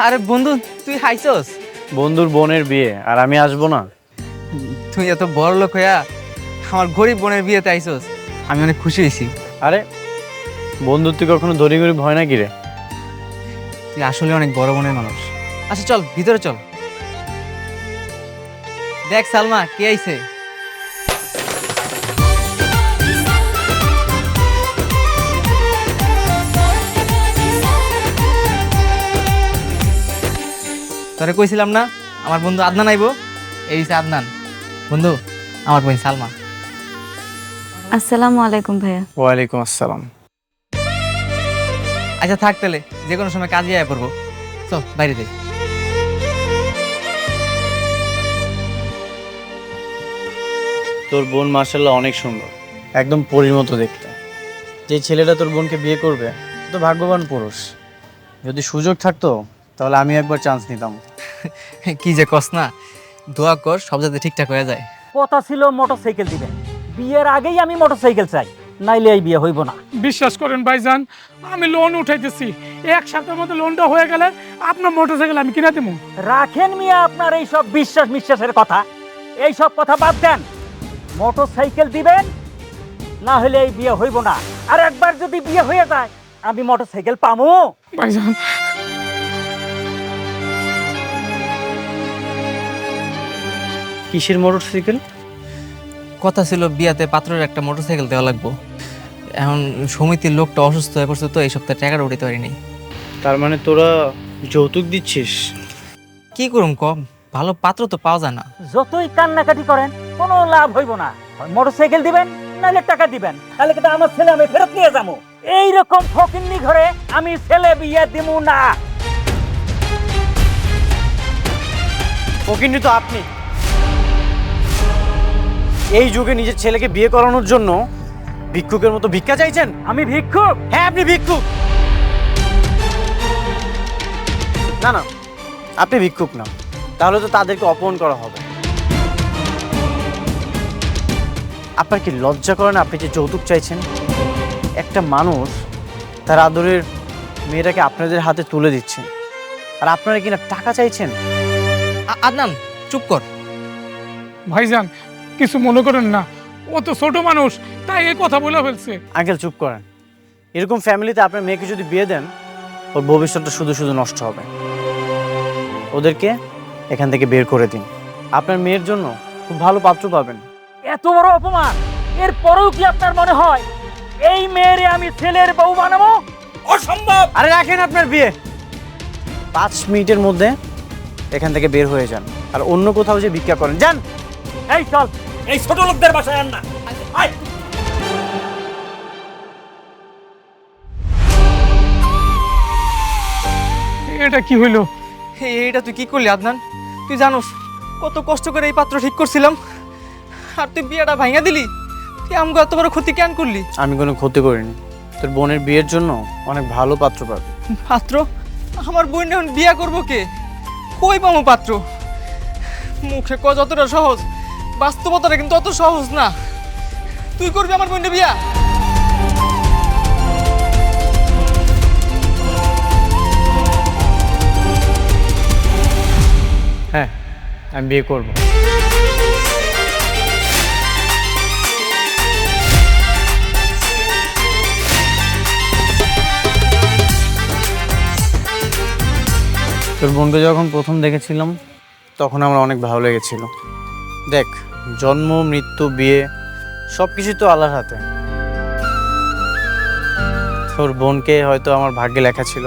আরে বন্ধু, তুই আইছস? বন্ধুর বোনের বিয়ে আর আমি আসবো না? তুই এত বড় লোক হইয়া আমার গরিব বোনের বিয়েতে আইছস, আমি অনেক খুশি হয়েছি। আরে বন্ধুর তুই কখনো ধরি গরিব হয় না কি রে? তুই আসলে অনেক বড় মনের মানুষ। আচ্ছা চল ভিতরে চল। দেখ সালমা কে আইছে। তোরে কইছিলাম না আমার বন্ধু আদনান আইবো? এই হইছে আদনান। বন্ধু, আমার বোন সালমা। আসসালামু আলাইকুম ভাইয়া। ওয়ালাইকুম আসসালাম। আচ্ছা থাক তাহলে, যে কোনো সময় কাজে আয়া পড়বো। চল বাইরে যাই। তোর বোন মার্শাল্লাহ অনেক সুন্দর, একদম পরীর মতো দেখতে। যে ছেলেটা তোর বোনকে বিয়ে করবে তো ভাগ্যবান পুরুষ। যদি সুযোগ থাকতো তাহলে আমি একবার চান্স নিতাম। কি যে কস না, দোয়া কর সব যাতে ঠিকঠাক হয়ে যায়। কথা ছিল মোটরসাইকেল দিবেন, বিয়ের আগেই আমি মোটরসাইকেল চাই, নাইলে এই বিয়ে হইব না। বিশ্বাস করেন ভাইজান, আমি লোন উঠাইতেছি, এক সপ্তাহের মধ্যে লোনটা হয়ে গেলে আপনার মোটরসাইকেল আমি কিনে দেবো। রাখেন মিয়া আপনার এই সব বিশ্বাসের কথা, এই সব কথা বাদ দেন। মোটরসাইকেল দিবেন, না হলে এই বিয়ে হইব না। আর একবার যদি বিয়ে হয়ে যায় আমি মোটরসাইকেল পামু? ভাইজান কিসের মোটরসাইকেল? কথা ছিল বিয়াতে পাত্রের একটা মোটরসাইকেল দেওয়া লাগবো। এখন সমিতির লোকটা অসুস্থ হয়ে পড়ছে, তো এই সপ্তাহে টাকাটা উঠাতে পারিনি। তার মানে তোরা যৌতুক দিচ্ছিস? কি করুম কম, ভালো পাত্র তো পাওয়া যায় না। যতই কান্নাকাটি করেন কোনো লাভ হইব না। মোটরসাইকেল দিবেন নাহলে টাকা দিবেন, তাহলে কিন্তু আমার ছেলে আমি ফেরত নিয়ে যাবো। এইরকম ফকিন্নি ঘরে আমি ছেলে বিয়ে দিমু না। ফকিন্নি তো আপনি। এই যুগে নিজের ছেলেকে বিয়ে করানোর জন্য ভিক্ষুকের মতো ভিক্ষা চাইছেন? আমি ভিক্ষুক? হ্যাঁ আপনি ভিক্ষুক। না না, আপনি ভিক্ষুক না, তাহলে তো তাদেরকে অপমান করা হবে। আপনার কি লজ্জা করে না আপনি যে যৌতুক চাইছেন? একটা মানুষ তার আদরের মেয়েটাকে আপনাদের হাতে তুলে দিচ্ছেন, আর আপনারা কিনা টাকা চাইছেন? আদনান চুপ কর। ভাইজান কিছু মনে করেন না, ও তো ছোট মানুষ, তাই এই কথা বলে ফেলছে। আঙ্কেল চুপ করেন। এরকম ফ্যামিলিতে আপনার মেয়েকে যদি বিয়ে দেন, ওর ভবিষ্যৎটা শুধু শুধু নষ্ট হবে। ওদেরকে এখান থেকে বের করে দিন। আপনার মেয়ের জন্য খুব ভালো পাত্র পাবেন। এত বড় অপমান, এর পরেও কি আপনার মনে হয় এই মেয়েরে আমি ছেলের বউ বানাবো? অসম্ভব। আরে রাখেন আপনার বিয়ে, 5 মিনিটের মধ্যে এখান থেকে বের হয়ে যান, আর অন্য কোথাও যে ভিক্ষা করেন যান। এই চল, এই ছোট লোকদের বাসায় আন না। আয়। এটা কি হইলো? এইটা তুই কি করলি আদনান? তুই জানোস কত কষ্ট করে এই পাত্র ঠিক করছিলাম, আর তুই বিয়েটা ভাঙা দিলি। তুই আমাকে এত বড় ক্ষতি কেন করলি? আমি কোনো ক্ষতি করিনি। তোর বোনের বিয়ের জন্য অনেক ভালো পাত্র পাবে। পাত্র? আমার বোন এখন বিয়া করবো কে? কই পাবো পাত্র? মুখে ক যতটা সহজ, বাস্তবতাটা কিন্তু অত সহজ না। তুই করবি আমার বোনের বিয়া? হ্যাঁ, আমি বিয়ে করব। তোর বোনকে যখন প্রথম দেখেছিলাম তখন আমার অনেক ভালো লেগেছিল। দেখ, জন্ম মৃত্যু বিয়ে সব কিছু তো আল্লাহর হাতে। তোর বোনকে হয়তো আমার ভাগ্যে লেখা ছিল।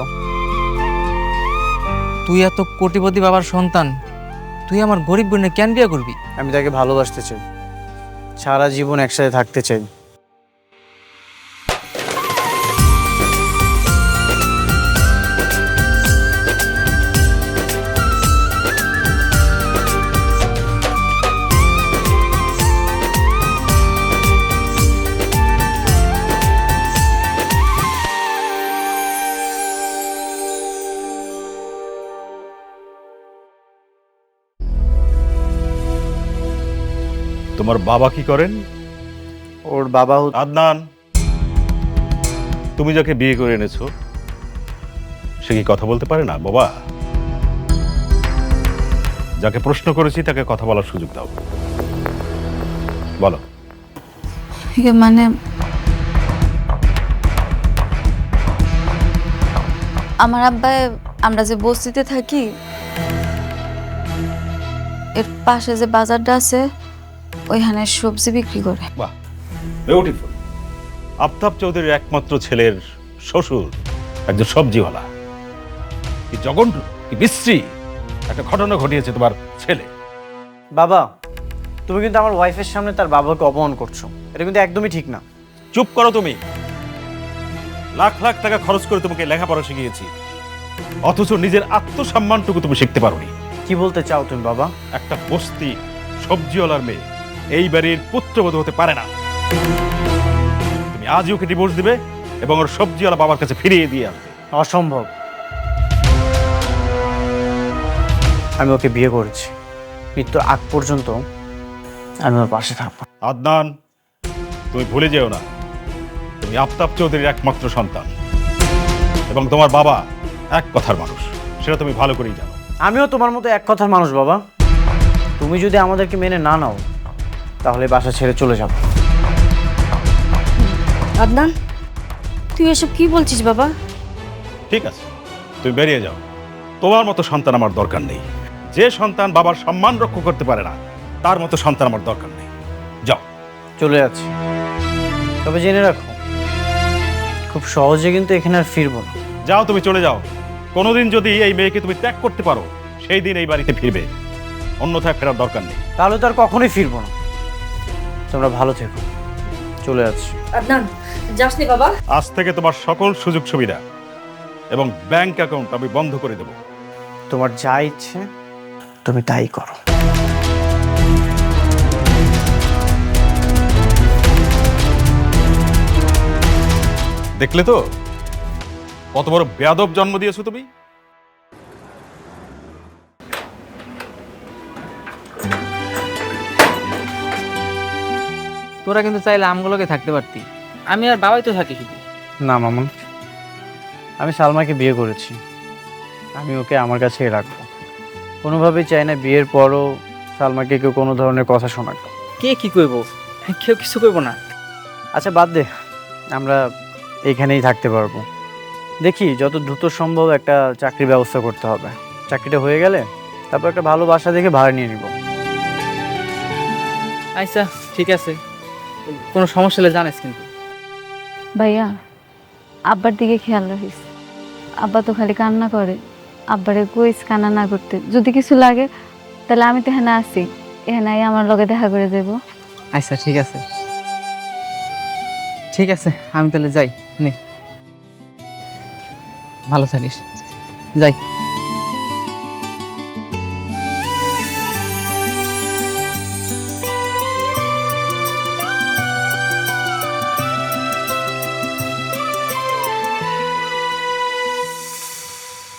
তুই এত কোটিপতি বাবার সন্তান, তুই আমার গরিব বোনে কেন বিয়া করবি? আমি তাকে ভালোবাসতে চাই, সারা জীবন একসাথে থাকতে চাই। তোমার বাবা কি করেন? ওর বাবা আদনান, তুমি যাকে বিয়ে করে এনেছো সে কি কথা বলতে পারে না বাবা? যাকে প্রশ্ন করেছি তাকে কথা বলার সুযোগ দাও। বলো। মানে আমার আব্বাই, আমরা যে বস্তিতে থাকি এর পাশে যে বাজারটা আছে ওইখানে সবজি বিক্রি করে। বাহ, বিউটিফুল। আফতাব চৌধুরীর একমাত্র ছেলের শ্বশুর একজন সবজিওয়ালা। কি জঘন্য, কি বিশ্রী একটা ঘটনা ঘটিয়েছে তোমার ছেলে। বাবা, তুমি কিন্তু আমার ওয়াইফের সামনে তার বাবাকে অপমান করছো, এটা কিন্তু একদমই ঠিক না। চুপ করো তুমি। লাখ লাখ টাকা খরচ করে তোমাকে লেখাপড়া শিখিয়েছি, অথচ নিজের আত্মসম্মানটুকু তুমি শিখতে পারোনি। কি বলতে চাও তুমি বাবা? একটা বস্তি সবজিওয়ালার মেয়ে এই বাড়ির পুত্রবধূ হতে পারে না। তুমি আজই ওকে ডিভোর্স দিবে এবং ওর সবজিওয়ালা বাবার কাছে ফিরিয়ে দিয়ে আসবে। অসম্ভব। আমি ওকে বিয়ে করেছি, মৃত্যুর আগ পর্যন্ত আমি ওর পাশে থাকবো। আদনান, তুমি ভুলে যেও না তুমি আফতাব চৌধুরীর একমাত্র সন্তান এবং তোমার বাবা এক কথার মানুষ, সেটা তুমি ভালো করেই জানো। আমিও তোমার মতো এক কথার মানুষ বাবা। তুমি যদি আমাদেরকে মেনে না নাও তাহলে বাসা ছেড়ে চলে যাবো। আদনান, তুই এসব কি বলছিস বাবা? ঠিক আছে, তুমি বেরিয়ে যাও। তোমার মতো সন্তান আমার দরকার নেই। যে সন্তান বাবার সম্মান রক্ষা করতে পারে না তার মতো সন্তান আমার দরকার নেই। যাও। চলে যাচ্ছি, তবে জেনে রাখো খুব সহজে কিন্তু এখানে আর ফিরবো না। যাও, তুমি চলে যাও। কোনোদিন যদি এই মেয়েকে তুমি ত্যাগ করতে পারো সেই দিন এই বাড়িতে ফিরবে, অন্যথায় ফেরার দরকার নেই। তাহলে তো আর কখনোই ফিরবো না। তোমরা ভালো থেকো, চলে যাচ্ছি। আদনান, যাসনি বাবা। আজ থেকে তোমার সকল সুযোগ সুবিধা এবং ব্যাংক অ্যাকাউন্ট আমি বন্ধ করে দেব। তোমার যা ইচ্ছে তুমি তাই করো। দেখলে তো কত বড় বেয়াদব জন্ম দিয়েছো তুমি। তোরা কিন্তু চাইলে আমগুলোকে থাকতে পারতি, আমি আর বাবাই তো থাকি শুধু। না মামুন, আমি সালমাকে বিয়ে করেছি, আমি ওকে আমার কাছেই রাখবো। কোনোভাবেই চাই না বিয়ের পরও সালমাকে কেউ কোনো ধরনের কথা শোনাক। কে কি করবো? কেউ কিছু করবো না। আচ্ছা বাদ দে, আমরা এইখানেই থাকতে পারবো। দেখি যত দ্রুত সম্ভব একটা চাকরির ব্যবস্থা করতে হবে। চাকরিটা হয়ে গেলে তারপর একটা ভালো বাসা দেখে ভাড়া নিয়ে নিব। আচ্ছা ঠিক আছে, কোনো সমস্যা হলে জানিস কিন্তু। ভাইয়া, আব্বার দিকে খেয়াল রাখিস। আব্বা তো খালি কান্না করে। আব্বারে কইস কান্না না করতে। যদি কিছু লাগে তাহলে আমি তো এখানে আছি, এখানে আমার লগে দেখা করে যাবো। আচ্ছা ঠিক আছে, ঠিক আছে, আমি তাহলে যাই। নে, ভালো থাকিস, যাই।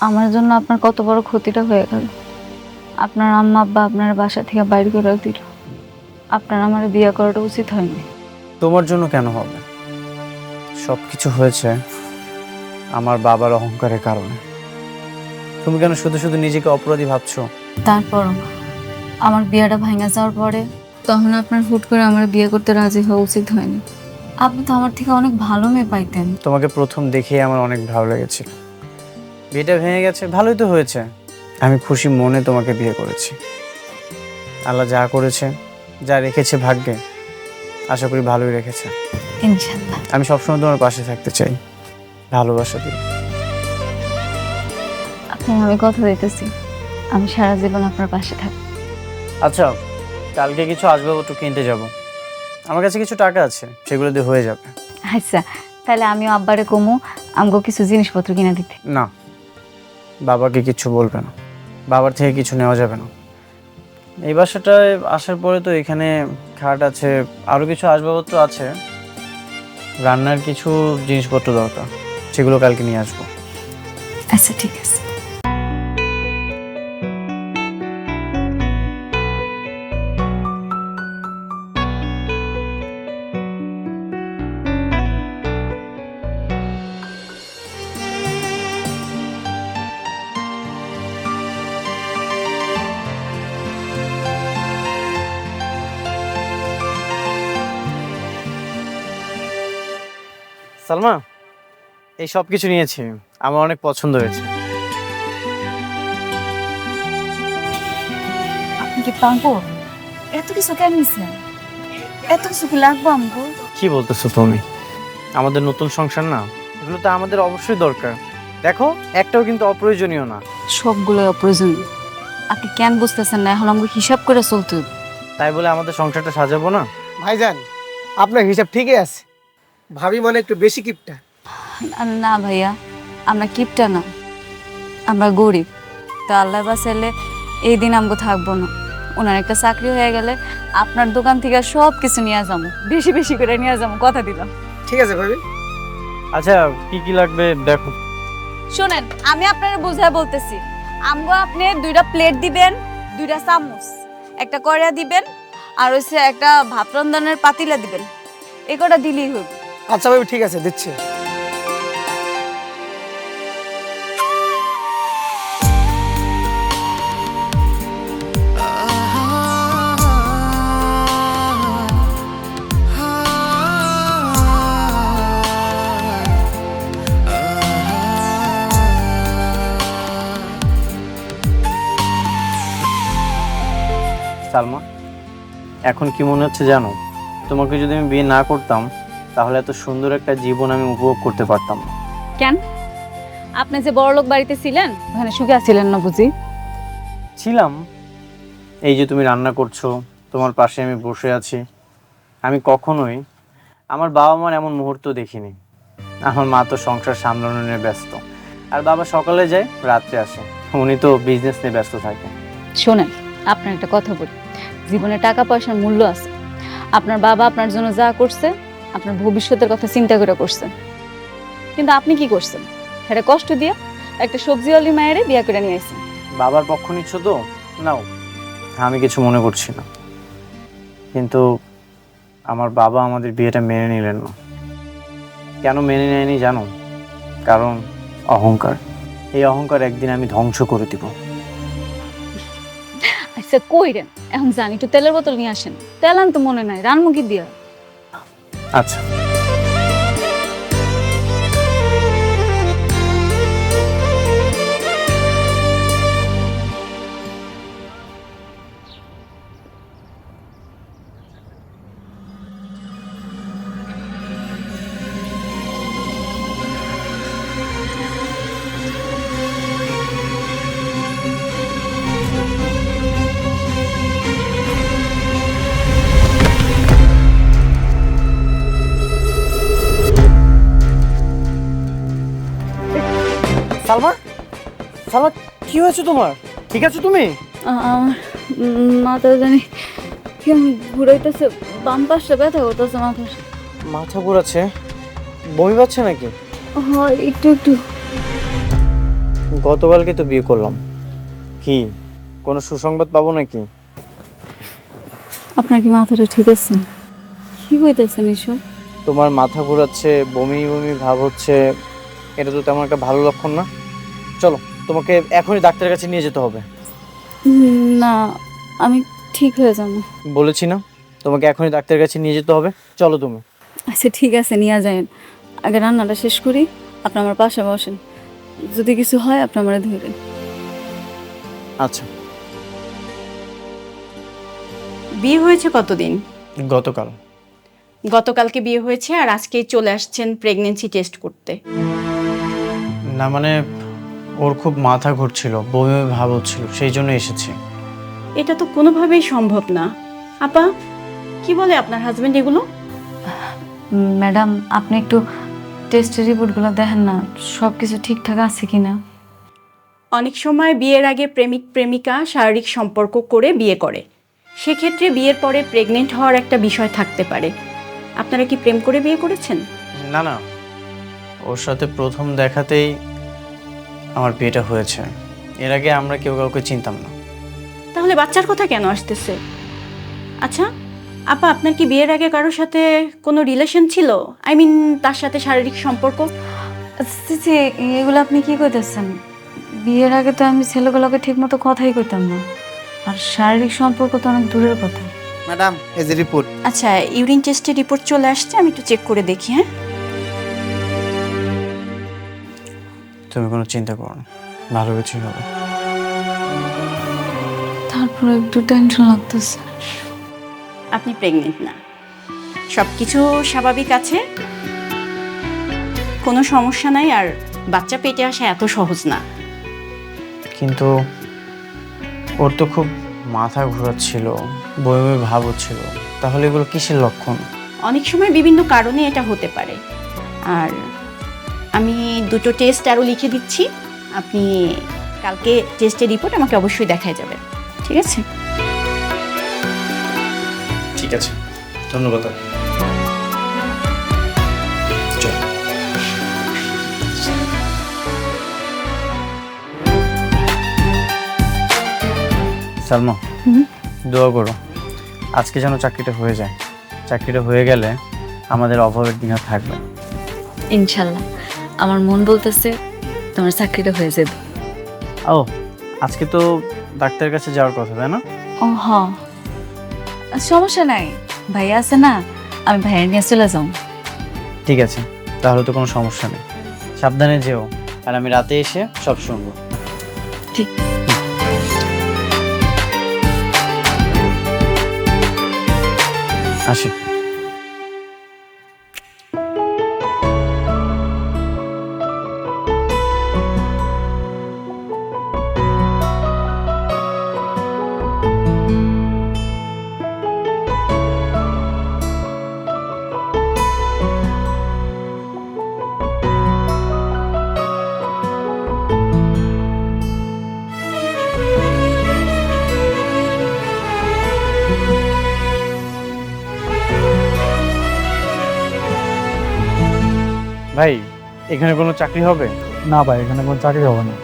আমার জন্য আপনার কত বড় ক্ষতিটা হয়ে গেল। আপনার আম্মা আব্বা আপনার বাসা থেকে বাইরে করে দিল। আপনার আমার বিয়ে করাটা উচিত হয়নি। তোমার জন্য কেন হবে? সব কিছু হয়েছে আমার বাবার অহংকারের কারণে। তুমি কেন শুধু শুধু নিজেকে অপরাধী ভাবছো? তারপরও আমার বিয়েটা ভাঙা যাওয়ার পরে তখন আপনার হুট করে আমার বিয়ে করতে রাজি হওয়া উচিত হয়নি। আপনি তো আমার থেকে অনেক ভালো মেয়ে পাইতেন। তোমাকে প্রথম দেখেই আমার অনেক ভালো লেগেছিল। বিয়েটা ভেঙে গেছে, ভালোই তো হয়েছে। আমি খুশি মনে তোমাকে বিয়ে করেছি। আল্লাহ যা করেছে, যা রেখেছে ভাগ্যে, আশা করি ভালোই রেখেছে। ইনশাআল্লাহ। আমি সবসময় তোমার পাশে থাকতে চাই, ভালোবাসা দিই। আপনার আমি কথা দিতেছি, আমি সারা জীবন আপনার পাশে থাকব। আচ্ছা, কালকে কিছু আসবাবপত্র কিনতে যাব। আমার কাছে কিছু টাকা আছে, সেগুলো দিয়ে হয়ে যাবে। আচ্ছা, তাহলে আমিও আব্বারে কমু আমগো কিছু জিনিসপত্র কিনে দিতে। না, বাবাকে কিছু বলবে না, বাবার থেকে কিছু নেওয়া যাবে না। এই বাসাটায় আসার পরে তো এখানে খাট আছে, আরও কিছু আসবাবপত্র আছে। রান্নার কিছু জিনিসপত্র দরকার, সেগুলো কালকে নিয়ে আসবো। আচ্ছা ঠিক আছে। সালমা, এই সব কিছু নিয়েছি, আমার অনেক পছন্দ হয়েছে। আপনি কি পাঙ্কো এত কিছু কেন নিছেন? এত কিছু কি লাগবে আমগো? কি বলতেছো তুমি? আমাদের নতুন সংসার না, এগুলো তো আমাদের অবশ্যই দরকার। দেখো, একটাও কিন্তু অপ্রয়োজনীয় না। সবগুলো অপ্রয়োজনীয়। আপনি কেন বুঝতেছেন না? এখন আমাকে হিসাব করে চলতে হবে। তাই বলে আমাদের সংসারটা সাজাবো না? ভাইজান, আপনার হিসাব ঠিকই আছে। ভাবি মানে একটু বেশি কিপটা। না ভাইয়া, আমরা কিপটা না, আমরা গরিব। তা আল্লাহ বাঁচাইলে এই দিন আমগো থাকবো না। ওনার একটা চাকরি হয়ে গেলে আপনার দোকান থেকে সব কিছু নিয়ে যাবো, বেশি বেশি করে নিয়ে যাবো, কথা দিলাম। ঠিক আছে ভাবি। আচ্ছা, কি কি লাগবে দেখো। শোনেন, আমি আপনার বুঝায় বলতেছি। আমগো আপনি 2টা প্লেট দিবেন, 2টা চামচ, একটা কড়া দিবেন, আর হচ্ছে একটা ভাত রন্ধনের পাতিলা দিবেন। এই কটা দিলেই হবে। আচ্ছা ভাবি, ঠিক আছে, দিচ্ছি। সালমা, এখন কি মনে হচ্ছে জানো? তোমাকে যদি আমি বিয়ে না করতাম তাহলে এত সুন্দর একটা জীবন আমি উপভোগ করতে পারতাম না। কেন? আপনি যে বড়লোক বাড়িতে ছিলেন, ওখানে সুখে ছিলেন না বুঝি? ছিলাম। এই যে তুমি রান্না করছো, তোমার পাশে আমি বসে আছি, আমি কখনোই আমার বাবা মার এমন মুহূর্ত দেখিনি। আমার মা তো সংসার সামলানো নিয়ে ব্যস্ত, আর বাবা সকালে যায় রাত্রে আসে, উনি তো বিজনেস নিয়ে ব্যস্ত থাকে। শোনেন, আপনার একটা কথা বলি, জীবনে টাকা পয়সার মূল্য আছে। আপনার বাবা আপনার জন্য যা করছে, আপনার ভবিষ্যতের কথা চিন্তা করে করছেন। কিন্তু আপনি কি করছেন? এটা কষ্ট দিয়ে একটা সবজিওয়ালি মায়েরে বিয়ে করে নিয়ে আসছেন। বাবার পক্ষ নিচ্ছ তো নাও, আমি কিছু মনে করছি না, কিন্তু আমার বাবা আমাদের বিয়েটা মেনে নিলেন না। কেন মেনে নেয়নি জানো? কারণ অহংকার। এই অহংকার একদিন আমি ধ্বংস করে দিব। আচ্ছা কইরেন, এখন জানি একটু তেলের বোতল নিয়ে আসেন। তেল আনতে মনে নাই, রানমুখী দিয়া। আচ্ছা, সালমা, সালমা, কি হয়েছে তোমার? ঠিক আছো তুমি? আমার মাথা জানি কেমন ঘুরাইতেছে, বাম পাশটা ব্যথা করতেছে মাথা। মাথা ঘোরাচ্ছে? বমি পাচ্ছে নাকি? হয় একটু একটু। গতকালকে তো বিয়ে করলাম, কি কোনো সুসংবাদ পাবো নাকি? আপনার কি মাথাটা ঠিক আছে? কি কইতেছেন এসব? তোমার মাথা ঘোরাচ্ছে, বমি বমি ভাব হচ্ছে, এটা তো তেমন একটা ভালো লক্ষণ না। চলো, তোমাকে এখনই ডাক্তারের কাছে নিয়ে যেতে হবে। না, আমি ঠিক হয়ে যাবো। বলেছি না, তোমাকে এখনই ডাক্তারের কাছে নিয়ে যেতে হবে। চলো তুমি। আচ্ছা ঠিক আছে, নিয়ে যাবেন। আগে রান্নাটা শেষ করি, আপনি আমার পাশে বসেন। যদি কিছু হয় আপনি আমার ধরেন। আচ্ছা। বিয়ে হয়েছে কতদিন? গতকাল। গতকালকে বিয়ে হয়েছে আর আজকেই চলে আসছেন প্রেগন্যান্সি টেস্ট করতে? না মানে ওর খুব মাথা ঘুরছিল, বমি বমি ভাব হচ্ছিল, সেই জন্য এসেছি। এটা তো কোনোভাবেই সম্ভব না। আপা, কি বলে আপনার হাজবেন্ড এগুলো? ম্যাডাম, আপনি একটু টেস্টের রিপোর্টগুলো দেখেন না, সব কিছু ঠিকঠাক আছে কিনা। অনেক সময় বিয়ের আগে প্রেমিক প্রেমিকা শারীরিক সম্পর্ক করে বিয়ে করে, সেক্ষেত্রে বিয়ের পরে প্রেগনেন্ট হওয়ার একটা বিষয় থাকতে পারে। আপনারা কি প্রেম করে বিয়ে করেছেন? না না, ওর সাথে প্রথম দেখাতেই আমার বিয়েটা হয়েছে। এর আগে আমরা কেউ কাউকে চিনতাম না। তাহলে বাচ্চার কথা কেন আসতেছে? আচ্ছা আপা, আপনার কি বিয়ের আগে কারোর সাথে কোনো রিলেশন ছিল? আই মিন তার সাথে শারীরিক সম্পর্ক? এগুলো আপনি কি কইতেছেন? বিয়ের আগে তো আমি ছেলেগুলোকে ঠিক মতো কথাই কইতাম না, আর শারীরিক সম্পর্ক তো অনেক দূরের কথা। ম্যাডাম, এই যে রিপোর্ট। আচ্ছা, ইউরিন টেস্টের রিপোর্ট চলে আসছে, আমি একটু চেক করে দেখি। হ্যাঁ, তুমি কোনো চিন্তা করো না, ভালো কিছুই হবে। তারপর একটু টেনশন লাগতেছে। আপনি প্রেগনেন্ট না, সব কিছু স্বাভাবিক আছে, কোনো সমস্যা নাই। আর বাচ্চা পেটে আসা এত সহজ না। কিন্তু ওর তো খুব মাথা ঘোরাচ্ছিল, বই বই ভাব হচ্ছিল, তাহলে এগুলো কিসের লক্ষণ? অনেক সময় বিভিন্ন কারণে এটা হতে পারে। আর আমি 2টো টেস্ট আরও লিখে দিচ্ছি, আপনি কালকে টেস্টের রিপোর্ট আমাকে অবশ্যই দেখায় যাবেন, ঠিক আছে? ঠিক আছে, ধন্যবাদ। চল। সালমা, দোয়া করো আজকে যেন চাকরিটা হয়ে যায়। চাকরিটা হয়ে গেলে আমাদের অভাবের দিন আর থাকবে। ইনশাল্লাহ, আমার মন বলতেছে তোমার চাকরিটা হয়ে যাবে। ও, আজকে তো ডাক্তারের কাছে যাওয়ার কথা, তাই না? ও হ, সমস্যা নাই, ভাইয়া আছে না, আমি ভাইয়া নিয়ে চলে যাও। ঠিক আছে, তাহলে তো কোনো সমস্যা নেই। সাবধানে যেও, আর আমি রাতে এসে সব শুনবো। ঠিক। আসি। ভাই, এখানে কোনো চাকরি হবে? না ভাই, এখানে কোনো চাকরি হবে না।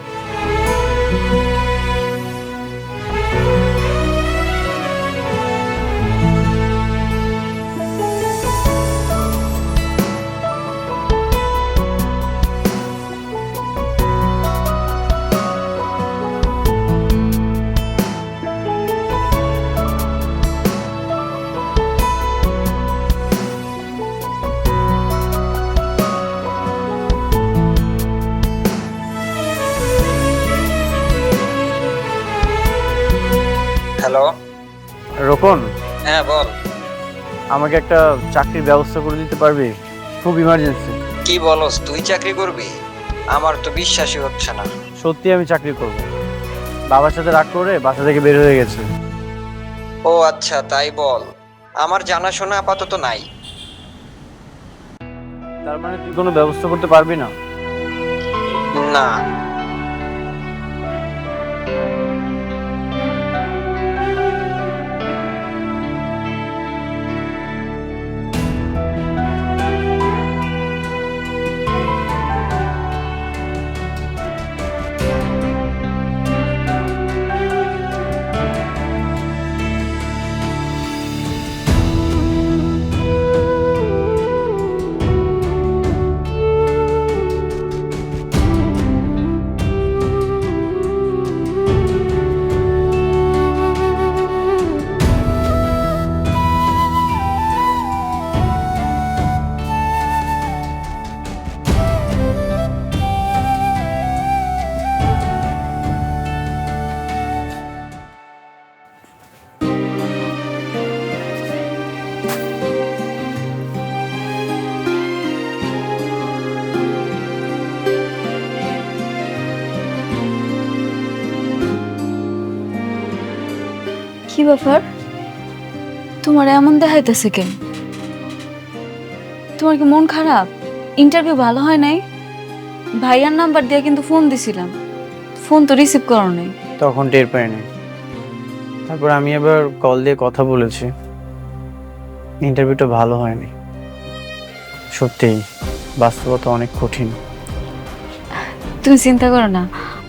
হ্যালো। রোকন, হ্যাঁ বল। আমাকে একটা চাকরির ব্যবস্থা করে দিতে পারবি? খুব ইমার্জেন্সি। কি বলস, তুই চাকরি করবি? আমার তো বিশ্বাসই হচ্ছে না। সত্যি আমি চাকরি করব। বাবার সাথে রাগ করে বাসা থেকে বের হয়ে গেছে। ও আচ্ছা, তাই বল। আমার জানাশোনা আপাতত নাই। তার মানে তুই কোনো ব্যবস্থা করতে পারবি না? না। কি ব্যাপার, তোমার এমন দেখাইতেছে কেন? তোমার কি মন খারাপ? ইন্টারভিউ ভালো হয় নাই? ভাইয়ার নাম্বার দিয়ে কিন্তু ফোন দিছিলাম, ফোন তো রিসিভ করো নাই। তখন টের পাইনি। তারপর আমি এবার কল দিয়ে কথা বলেছি, ইন্টারভিউটা ভালো হয়নি। সত্যিই বাস্তবতা অনেক কঠিন। তুমি চিন্তা করো না,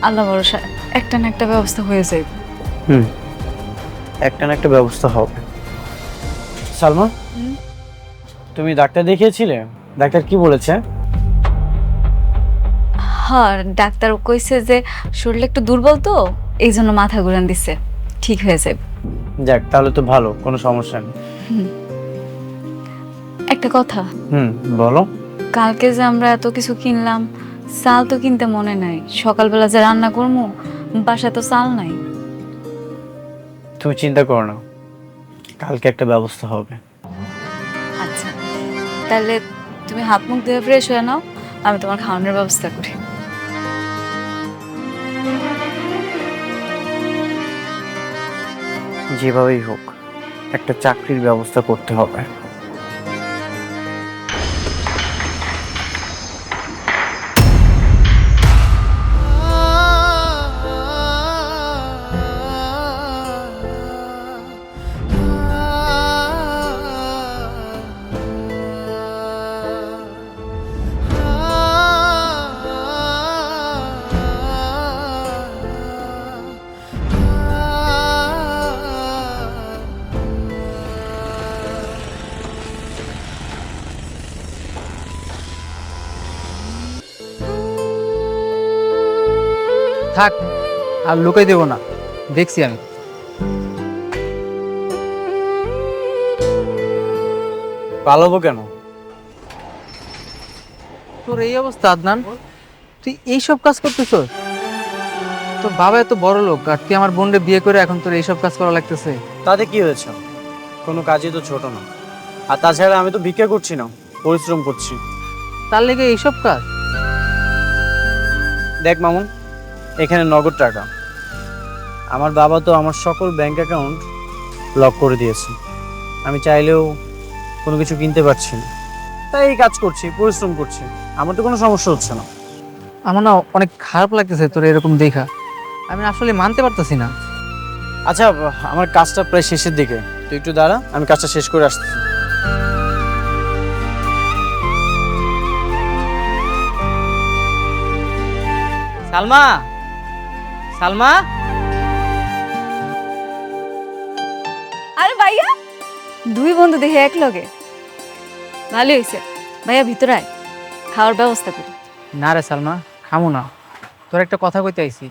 আল্লাহ ভরসা একটা না একটা ব্যবস্থা হয়ে যাবে। একটা না একটা ব্যবস্থা হবে। সালমা, তুমি ডাক্তার দেখিয়েছিলে? ডাক্তার কি বলেছে? হ্যাঁ, ডাক্তার কইছে যে শরীর একটু দুর্বল, তো এই জন্য মাথা ঘুরান দিছে, ঠিক হয়ে যাবে। যাক, তাহলে তো ভালো, কোনো সমস্যা নেই। একটা কথা, বলো। কালকে যে আমরা এত কিছু কিনলাম, চাল তো কিনতে মনে নাই, সকালবেলা যে রান্না করবো বাসায় তো চাল নাই। তুমি চিন্তা করো না, কালকে একটা ব্যবস্থা হবে। আচ্ছা, তাহলে তুমি হাত মুখ ধুয়ে ফ্রেশ হয়ে নাও, আমি তোমার খাওয়ানোর ব্যবস্থা করি। যেভাবেই হোক একটা চাকরির ব্যবস্থা করতে হবে। থাক, আর লুকাই দেবো না, দেখছি আমি। পালাবো কেন? তোর এই অবস্থা আদনান, তুই এইসব কাজ করতেছ? তোর বাবা এত বড় লোক, আর তুই আমার বোনকে বিয়ে করে এখন তোর এইসব কাজ করা লাগতেছে? তাতে কি হয়েছে? কোনো কাজই তো ছোট না। আর তাছাড়া আমি তো ভিক্ষা করছি না, পরিশ্রম করছি। তার লেগে এইসব কাজ? দেখ মামুন, এখানে নগদ টাকা। আমার বাবা তো আমার সকল ব্যাংক অ্যাকাউন্ট লক করে দিয়েছে। আমি চাইলেও কোনো কিছু কিনতে পারছি না, তাই এই কাজ করছি, পরিশ্রম করছি। আমার তো কোনো সমস্যা হচ্ছে না। আমার না অনেক খারাপ লাগতেছে তোর এরকম দেখা, আমি আসলে মানতে পারতেছি না। আচ্ছা, আমার কাজটা প্রায় শেষের দিকে, তুই একটু দাঁড়া, আমি কাজটা শেষ করে আসতেছি। সালমা, সালমা। আরে ভাইয়া, দুই বন্ধু দেখে এক লগে, ভালোই হয়েছে। ভাইয়া ভিতরে আয়, খাওয়ার ব্যবস্থা করি। না রে সালমা, খামো না, তোর একটা কথা কইতে আইছি।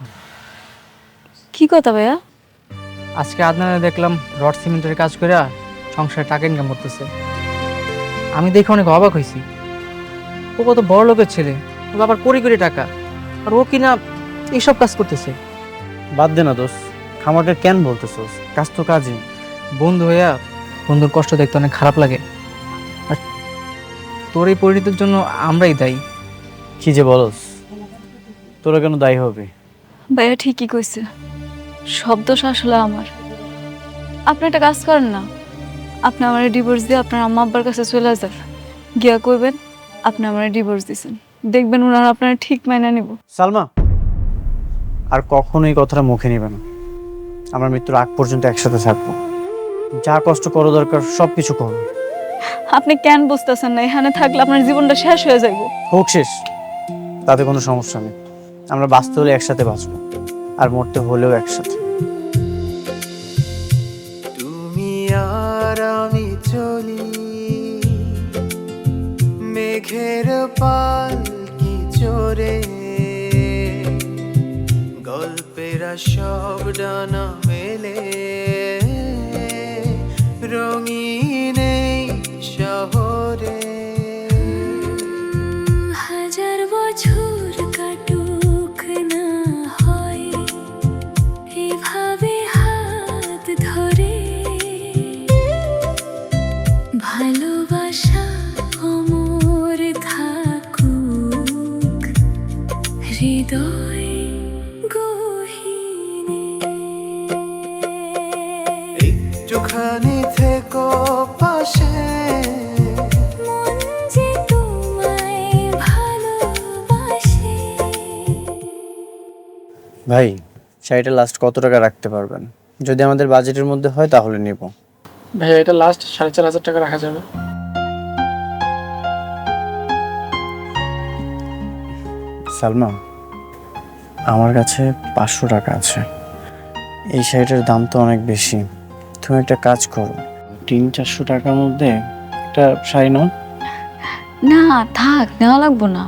কি কথা ভাইয়া? আজকে আদনানে দেখলাম রড সিমেন্টের কাজ করে সংসারে টাকা ইনকাম করতেছে। আমি দেখে অনেক অবাক হয়েছি। ও কত বড় লোকের ছেলে, ওর বাবার কোটি কোটি টাকা, আর ও কিনা এইসব কাজ করতেছে। বাদ দে না দোস্ত, খামারটা কেন বলতেছোস? কাজ তো কাজই। বন্ধু হইয়া বন্ধুর কষ্ট দেখতে অনেক খারাপ লাগে, আর তোর এই পরিণতির জন্য আমরাই দায়ী। কি যে বলস, তোরা কেন দায়ী হবে? ভাইয়া ঠিকই কইছে, সব দোষ আসলে আমার। আপনি একটা কাজ করেন না, আপনি আমার ডিভোর্স দিয়ে আপনার আম্মা আব্বার কাছে চলে যান, গিয়া কইবেন আপনি আমার ডিভোর্স দিয়েছেন, দেখবেন ওনারা আপনার ঠিক মাইনা নিব। সালমা, আর কখনো এই কথাটা মুখে নিবে না। আমরা মৃত্যুর আগ পর্যন্ত একসাথে থাকবো। যা কষ্ট করো দরকার সব কিছু করো। আপনি কেন বুঝতেছেন না? এখানে থাকলে আপনার জীবনটা শেষ হয়ে যাইব। হোক শেষ, তাতে কোনো সমস্যা নেই। আমরা বাঁচতে হলে একসাথে বাঁচবো, আর মরতে হলেও একসাথে। তুমি আর আমি চলি মেঘের পালকি চড়ে, গল্পেরা সব ডানা মেলে রঙিন এই শহরে। হাজার বছর কাটুক না হয় এভাবে হাত ধরে, ভালোবাসা অমর থাকুক হৃদয় গহীনে। একটুখানি থেকো পাশে, মন যে তোমায় ভালোবাসে। ভাই, শাড়িটা লাস্ট কত টাকা রাখতে পারবেন? যদি আমাদের বাজেটের মধ্যে হয় তাহলে নিব। ভাইয়া এটা লাস্ট 4,500 টাকা রাখা যাবে। সালমা, আমার কাছে 500 টাকা আছে। এই শাড়িটার দাম তো অনেক বেশি। তুমি একটা কাজ করো, 300-400 টাকার মধ্যে একটা শাড়ি নাও। না থাক, নেওয়া লাগবো না,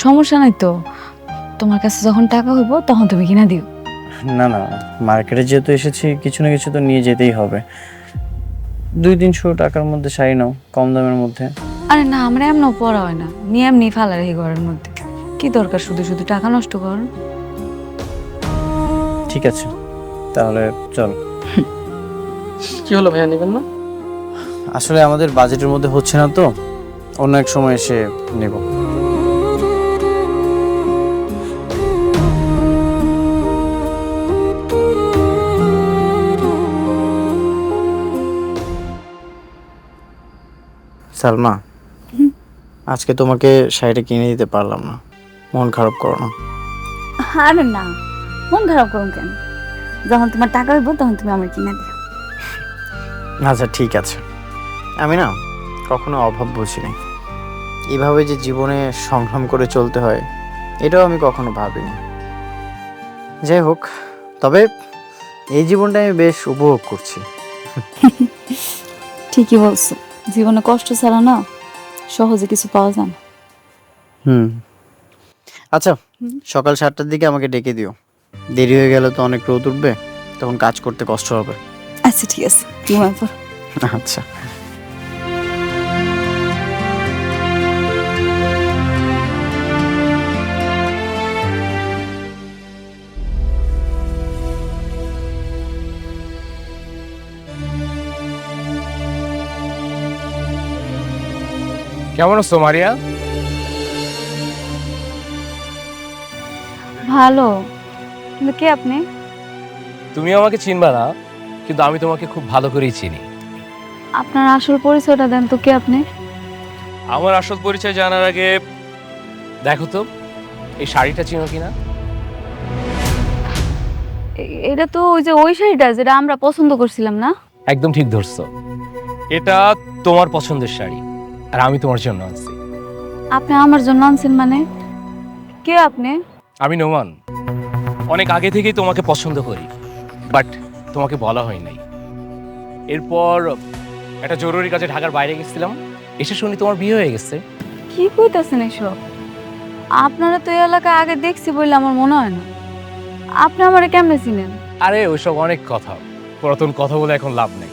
সমস্যা নাই তো। তোমার কাছে যখন টাকা হইব তখন তুমি কিনা দিও। না না, মার্কেটে যেহেতু এসেছি কিছু না কিছু তো নিয়ে যেতেই হবে। 200-300 টাকার মধ্যে শাড়ি নাও, কম দামের মধ্যে। আরে না, আমরা এমনও পড়া হয় না, নিয়ে এমনি ফালা রেখে ঘরের মধ্যে। কি দরকার শুধু শুধু টাকা নষ্ট কর? ঠিক আছে, তাহলে চল। কি হলো ভাইয়া, নেবেন না? আসলে আমাদের বাজেটের মধ্যে হচ্ছে না তো, অন্য এক সময় এসে নেব। সালমা, আজকে তোমাকে শাড়িটা কিনে দিতে পারলাম না, মন খারাপ করো না। আরে না, মন খারাপ করুন কেন? যখন তোমার টাকা হইব তখন তুমি আমার কিনা দিও। আচ্ছা ঠিক আছে, আমি না কখনো অভাব বুঝিনি, এভাবে যে জীবনে সংগ্রাম করে চলতে হয় এটাও আমি কখনো ভাবিনি। যাই হোক, তবে এই জীবনটা আমি বেশ উপভোগ করছি। ঠিকই বলছো, জীবনে কষ্ট ছাড়া না সহজে কিছু পাওয়া যায় না। আচ্ছা, সকাল 7টার দিকে আমাকে ডেকে দিও, দেরি হয়ে গেলে তো অনেক রোদ উঠবে, তখন কাজ করতে কষ্ট হবে। আচ্ছা ঠিক আছে, ঘুমাই পড়। আচ্ছা। কেমন আছো মারিয়া? ভালো, কিন্তু কে আপনি? তুমি আমাকে চিনবা না, কিন্তু আমি তোমাকে খুব ভালো করেই চিনি। আপনার আসল পরিচয়টা দেন তো, কে আপনি? আমার আসল পরিচয় জানার আগে দেখো তো এই শাড়িটা চিনো কিনা। এটা তো ওই যে ওই শাড়িটা যেটা আমরা পছন্দ করছিলাম না? একদম ঠিক ধরছো, এটা তোমার পছন্দের শাড়ি, আর আমি তোমার জন্য আনছি। আপনি আমার জন্য আনছেন মানে? কে আপনি? আমি নোমান, অনেক আগে থেকেই তোমাকে পছন্দ করি, বাট তোমাকে বলা হয় নাই। এরপর একটা জরুরি কাজে ঢাকার বাইরে গেছিলাম, এসে শুনি তোমার বিয়ে হয়ে গেছে। কি কইতাছেন এসব? আপনারা তো এই এলাকা আগে দেখছি বলে আমার মনে হয় না। আপনি আমারে কেমনে চিনেন? আরে ওইসব অনেক কথা, পুরাতন কথা বলে এখন লাভ নেই।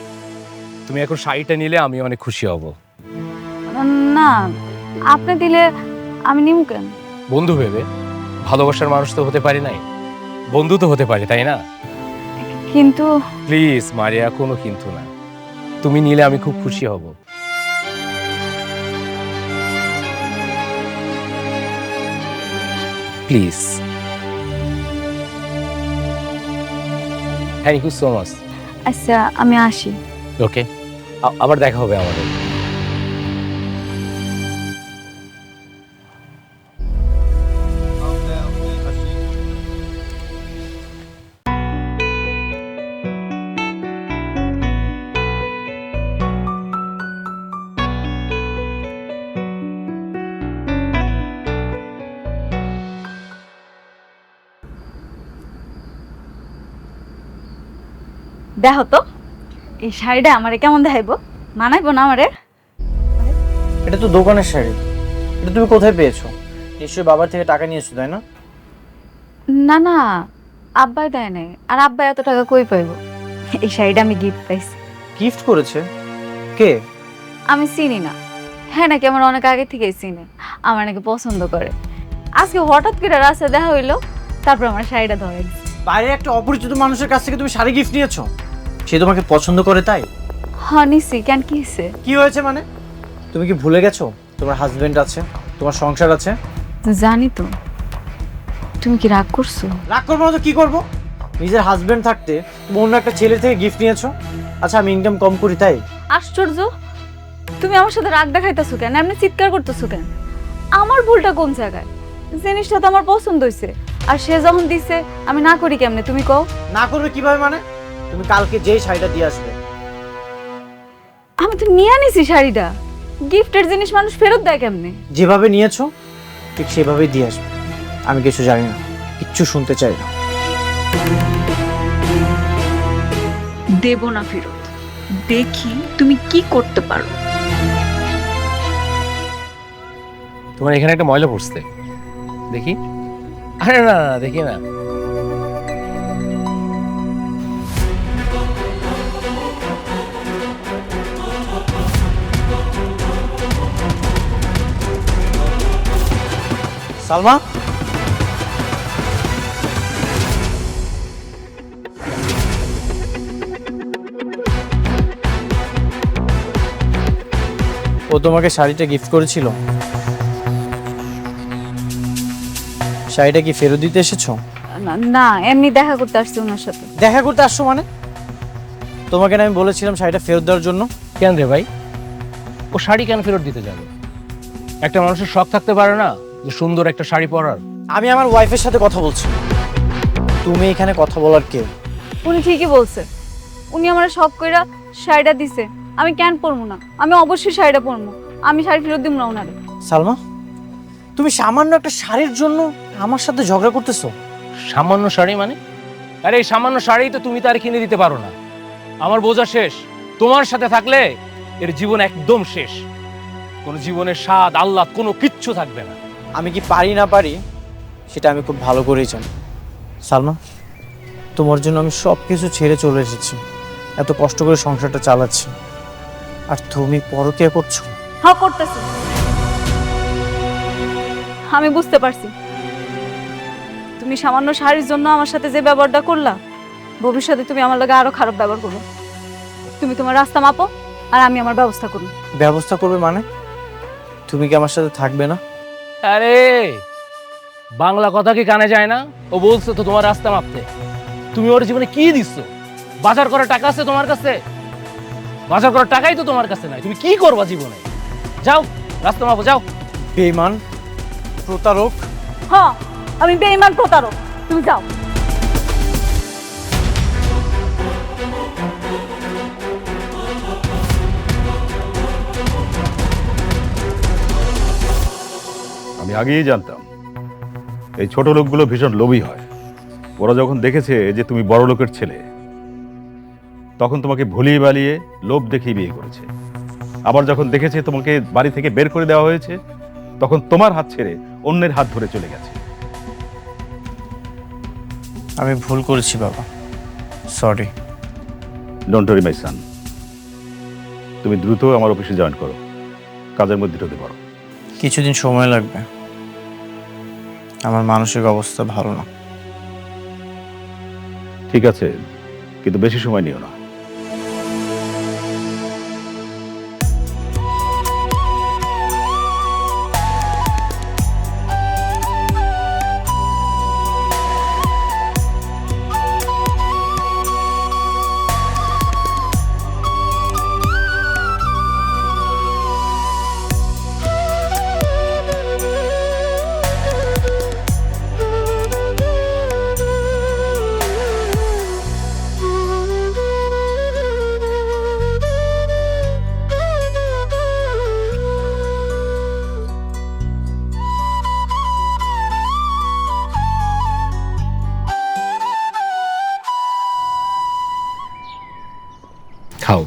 তুমি এখন শাড়িটা নিলে আমি অনেক খুশি হব। না, আপনি দিলে আমি নিমু কেন? বন্ধু ভেবে, ভালোবাসার মানুষ তো হতে পারি নাই, বন্ধু তো হতে পারি, তাই না? কিন্তু প্লিজ মারিয়া, কোনো কিন্তু না, তুমি নিলে আমি খুব খুশি হব। Please. Thank you so much. আচ্ছা, আমি আসি। ওকে, আবার দেখা হবে আমাদের। দেখো তো এই শাড়িটা আমারে কেমন দেখাইবো, মানাইবো না আমারে? এটা তো দোকানের শাড়ি, এটা তুমি কোথায় পেয়েছো? নিশ্চয়ই বাবার থেকে টাকা নিয়েছো, তাই না? না না, আব্বাই দেয় নাই। আর আব্বা এত টাকা কই পাইবো? এই শাড়িটা আমি গিফট পাইছি। গিফট করেছে? কে? আমি চিনি না। হ্যাঁ নাকি আমার অনেক আগে থেকেই চিনে, আমার নাকি পছন্দ করে। আজকে হঠাৎ করে রাস্তায় দেখা হইলো, তারপর আমার শাড়িটা ধরে দিছে। বাইরে একটা অপরিচিত মানুষের কাছ থেকে তুমি শাড়ি গিফট নিয়েছো? সে তোমাকে পছন্দ করে তাই? হ্যাঁ নিছি, কেন কি হয়েছে? কি হয়েছে মানে? তুমি কি ভুলে গেছো তোমার হাজবেন্ড আছে, তোমার সংসার আছে? জানি তো। তুমি কি রাগ করছো? রাগ করবো না তো কি করবো? নিজের হাজবেন্ড থাকতে তুমি অন্য একটা ছেলে থেকে গিফট নিয়েছো। আচ্ছা, আমি ইনকাম কম করি তাই? আশ্চর্য, তুমি আমার সাথে রাগ দেখাইতেছো কেন? এমনি চিৎকার করতেছো কেন? আমার ভুলটা কোন জায়গায়? জিনিসটা তো আমার পছন্দ হয়েছে, আর সে যখন দিছে আমি না করি কেমনে? তুমি কও। না করবে কিভাবে মানে? তুমি কালকে যেই শাড়িটা দিয়ে আসবে। আমি তো নিয়ে আনিছি শাড়িটা। গিফটের জিনিস মানুষ ফেরত দেয় কেমনে? যেভাবে নিয়েছো ঠিক সেভাবেই দিয়ে আসবে। আমি কিছু জানি না, কিচ্ছু শুনতে চাই না। দেব না ফেরত, দেখি তুমি কি করতে পারো। তোমার এখানে একটা ময়লা পড়ছে, দেখি। আরে না না, দেখি না। সালমা, ও তোমাকে শাড়িটা গিফট করেছিল? শাড়িটা কি ফেরত দিতে এসেছো? না, এমনি দেখা করতে আসছি ওনার সাথে। দেখা করতে আসছো মানে? তোমাকে না আমি বলেছিলাম শাড়িটা ফেরত দেওয়ার জন্য? কেন রে ভাই, ও শাড়ি কেন ফেরত দিতে যাবে? একটা মানুষের শখ থাকতে পারে না যে সুন্দর একটা শাড়ি পরার? আমি আমার ওয়াইফের সাথে কথা বলছি, তুমি এখানে কথা বলার কে? উনি ঠিকই বলছে, উনি আমার শখ কইরা শাড়িটা দিছে, আমি কেন পরবো না? আমি অবশ্যই শাড়িটা পরবো, আমি শাড়ি ফেরত দিব না ওনারে। সালমা, তুমি সামান্য একটা শাড়ির জন্য আমার সাথে ঝগড়া করতেছো? সামান্য শাড়ি মানে? আরে এই সামান্য শাড়ি তো তুমি তার কিনে দিতে পারো না। আমার বোঝা শেষ, তোমার সাথে থাকলে এর জীবন একদম শেষ। কোনো জীবনের স্বাদ আহ্লাদ কোনো কিচ্ছু থাকবে না। আমি কি পারি না পারি সেটা আমি খুব ভালো করেই জানি। সালমা, তোমার জন্য আমি সব কিছু ছেড়ে চলে এসেছি, এত কষ্ট করে সংসারটা চালাচ্ছি, আর তুমি পরকীয়া করছো? হ্যাঁ করতেছি, আমি বুঝতে পারছি। তুমি সামান্য শাড়ির জন্য আমার সাথে যে ব্যবহারটা করলা, ভবিষ্যতে তুমি আমার লগে আরো খারাপ ব্যবহার করবে। তুমি তোমার রাস্তা মাপো, আর আমি আমার ব্যবস্থা করব। ব্যবস্থা করবে মানে? তুমি কি আমার সাথে থাকবে না? আরে বাংলা কথা কি কানে যায় না? ও বলছে তো তোমার রাস্তা মাপতে। তুমি ওর জীবনে কি দিচ্ছ? বাজার করার টাকা আছে তোমার কাছে? বাজার করার টাকাই তো তোমার কাছে নাই, তুমি কি করবা জীবনে? যাও রাস্তা মাপো, যাও। বেঈমান, প্রতারক। হ্যাঁ, আমি বেঈমান প্রতারক, তুমি যাও। আমি আগেই জানতাম এই ছোট লোকগুলো ভীষণ লোভী হয়। ওরা যখন দেখেছে যে তুমি বড় লোকের ছেলে, তখন তোমাকে ভুলিয়ে বালিয়ে লোভ দেখিয়ে বিয়ে করেছে। আবার যখন দেখেছে তোমাকে বাড়ি থেকে বের করে দেওয়া হয়েছে, তখন তোমার হাত ছেড়ে অন্যের হাত ধরে চলে গেছে। আমি ভুল করেছি বাবা, সরি। ডোন্ট ওয়ারি মাই সান, তুমি দ্রুত আমার অফিসে জয়েন করো, কাজের মধ্যে ঢুকে পড়ো। কিছুদিন সময় লাগবে, আমার মানসিক অবস্থা ভালো না। ঠিক আছে, কিন্তু বেশি সময় নিও না। খাও।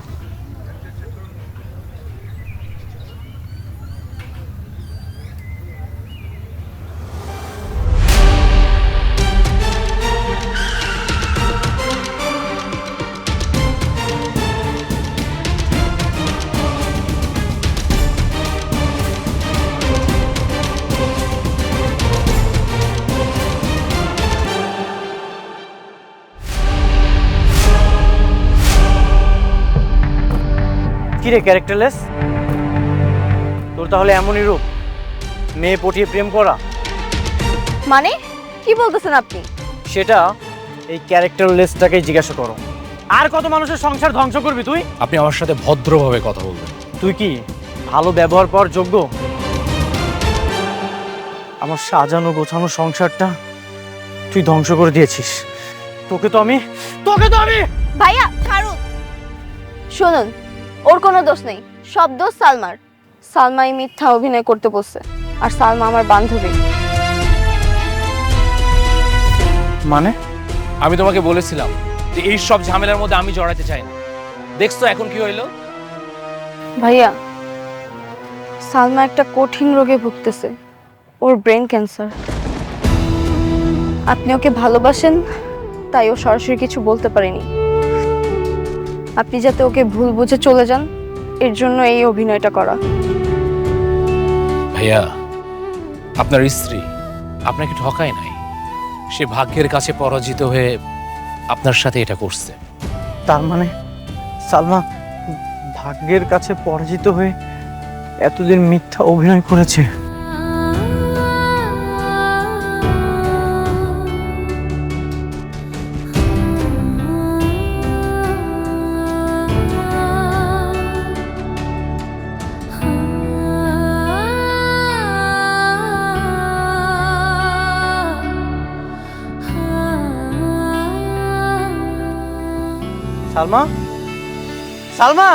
কিরে ক্যারেক্টারলেস, তোর তাহলে এমনই রূপ, মেয়ে পটিয়ে প্রেম করা? মানে কি বলতেছেন আপনি? সেটা এই ক্যারেক্টারলেসটাকে জিজ্ঞাসা করো। আর কত মানুষের সংসার ধ্বংস করবি তুই? আপনি আমার সাথে ভদ্রভাবে কথা বলবেন। তুই কি ভালো ব্যবহার পাওয়ার যোগ্য? আমার সাজানো গোছানো সংসারটা তুই ধ্বংস করে দিয়েছিস। তোকে তো আমি ভাইয়া ছাড়ুন। শুনুন, ওর কোনো দোষ নেই, সব দোষ সালমার। সালমাই মিথ্যা অভিনয় করতে বসছে, আর সালমা আমার বান্ধবী। মানে? আমি তোমাকে বলেছিলাম যে এই সব ঝামেলার মধ্যে আমি জড়াতে চাই না। দেখছো এখন কি হইলো? ভাইয়া, সালমা একটা কঠিন রোগে ভুগতেছে, ওর ব্রেন ক্যান্সার। আপনি ওকে ভালোবাসেন, তাই ও সরাসরি কিছু বলতে পারেনি। আপনি যাতে ওকে ভুল বুঝে চলে যান, এর জন্য এই অভিনয়টা করা। ভাইয়া, আপনার স্ত্রী আপনাকে ঠকায় নাই, সে ভাগ্যের কাছে পরাজিত হয়ে আপনার সাথে এটা করছে। তার মানে সালমা ভাগ্যের কাছে পরাজিত হয়ে এতদিন মিথ্যা অভিনয় করেছে। সালমা, সালমা,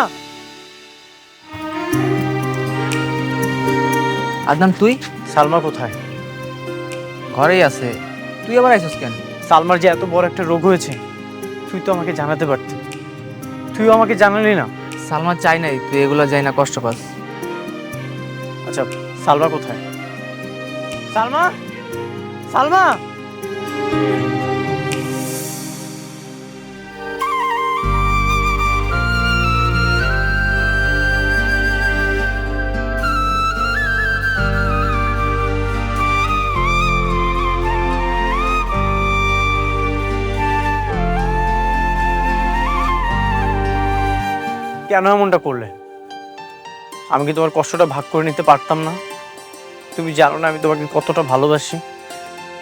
আদনান তুই সালমা কোথায়? ঘরেই আছে, তুই আবার আইসস কেন? সালমার যে এত বড় একটা রোগ হয়েছে, তুই তো আমাকে জানাতে পারতি, তুইও আমাকে জানালি না। সালমা চাই নাই তুই এগুলো যাই না কষ্ট পাস। আচ্ছা সালমা কোথায়? সালমা, সালমা, কেন এমনটা করলে? আমি কি তোমার কষ্টটা ভাগ করে নিতে পারতাম না? তুমি জানো না আমি তোমাকে কতটা ভালোবাসি।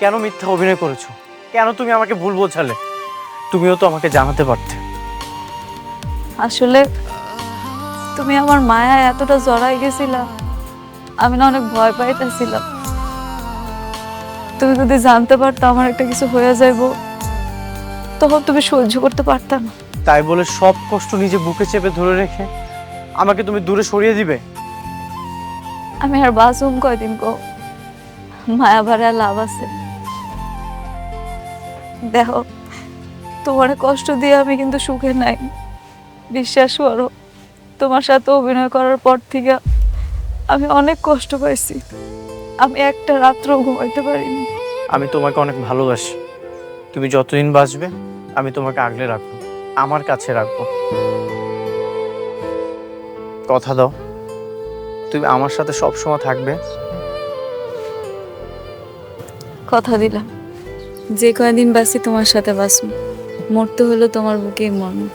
কেন মিথ্যা অভিনয় করেছো? কেন তুমি আমাকে ভুল বোঝালে? তুমিও তো আমাকে জানাতে পারতে। আসলে তুমি আমার মায়া এতটা জড়াই গেছিলা, আমি না অনেক ভয় পাইতেছিলাম। তুমি যদি জানতে পারতো আমার একটা কিছু হয়ে যাইব, তখন তুমি সহ্য করতে পারতা না। তাই বলে সব কষ্ট নিজে বুকে চেপে ধরে রেখে আমাকে তুমি দূরে সরিয়ে দিবে? আমি আর বাসুম কয়দিন গো, মায়া ভাড়া লাভ আছে। দেখো, তোমার কষ্ট দিয়ে আমি কিন্তু সুখে নাই। বিশ্বাস করো, তোমার সাথে অভিনয় করার পর থেকে আমি অনেক কষ্ট পাইছি। আমি একটা রাত্রও ঘুমাইতে পারিনি। আমি তোমাকে অনেক ভালোবাসি। তুমি যতদিন বাঁচবে আমি তোমাকে আগলে রাখবো, আমার কাছে রাখবো। কথা দাও তুমি আমার সাথে সব সময় থাকবে। কথা দিলাম, যে কয়দিন বাঁচি তোমার সাথে বাঁচব, মরতে হলো তোমার বুকেই মরণ।